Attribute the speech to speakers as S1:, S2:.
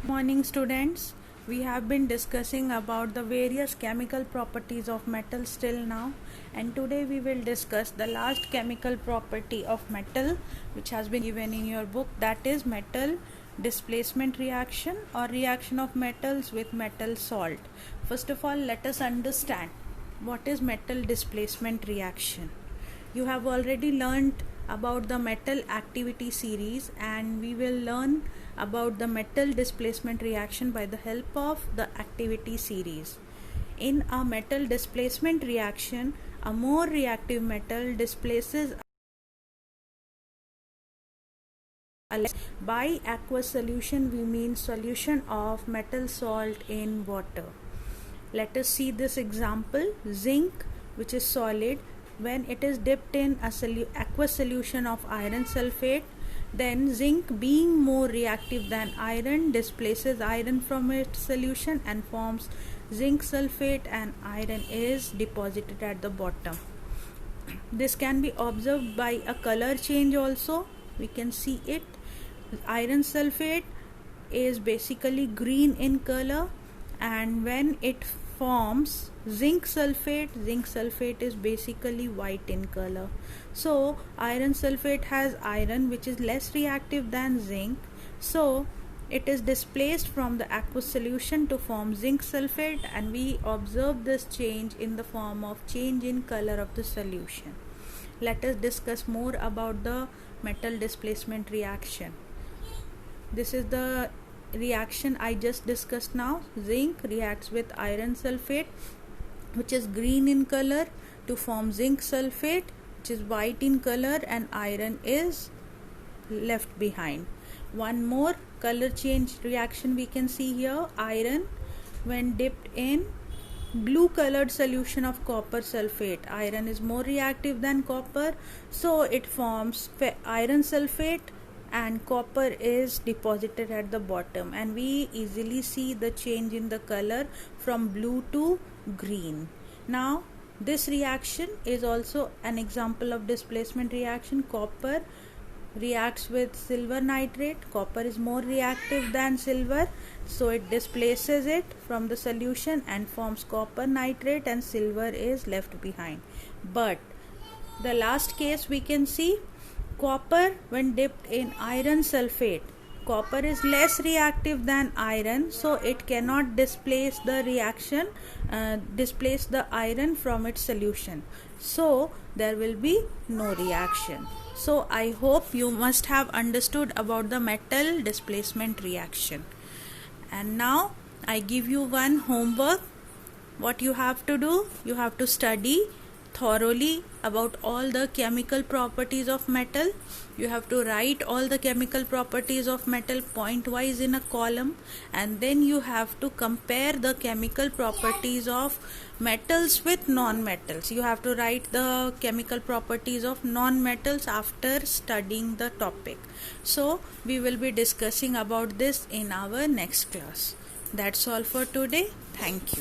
S1: Morning students, we have been discussing about the various chemical properties of metals till now, and today we will discuss the last chemical property of metal which has been given in your book, that is metal displacement reaction or reaction of metals with metal salt. First of all, let us understand what is metal displacement reaction. You have already learned about the metal activity series, and we will learn about the metal displacement reaction by the help of the activity series. In a metal displacement reaction, a more reactive metal displaces by aqueous solution we mean solution of metal salt in water. Let us see this example. Zinc, which is solid, when it is dipped in a aqueous solution of iron sulfate, then zinc, being more reactive than iron, displaces iron from its solution and forms zinc sulfate, and iron is deposited at the bottom. This can be observed by a color change also. We can see it. Iron sulfate is basically green in color, and when it forms zinc sulfate is basically white in color. So iron sulfate has iron which is less reactive than zinc, so it is displaced from the aqueous solution to form zinc sulfate, and we observe this change in the form of change in color of the solution. Let us discuss more about the metal displacement reaction. This is the reaction I just discussed now. Zinc reacts with iron sulfate, which is green in color, to form zinc sulfate, which is white in color, and iron is left behind. One more color change reaction we can see here. Iron, when dipped in blue colored solution of copper sulfate, iron is more reactive than copper, so it forms iron sulfate, and copper is deposited at the bottom, and we easily see the change in the color from blue to green. Now this reaction is also an example of displacement reaction. Copper reacts with silver nitrate. Copper is more reactive than silver, so it displaces it from the solution and forms copper nitrate, and silver is left behind. But the last case we can see, copper when dipped in iron sulfate, copper is less reactive than iron, so it cannot displace the iron from its solution, so there will be no reaction. So I hope you must have understood about the metal displacement reaction. And now I give you one homework. What you have to do, you have to study thoroughly about all the chemical properties of metal. You have to write all the chemical properties of metal point wise in a column, and then you have to compare the chemical properties of metals with non-metals. You have to write the chemical properties of non-metals after studying the topic. So we will be discussing about this in our next class. That's all for today. Thank you.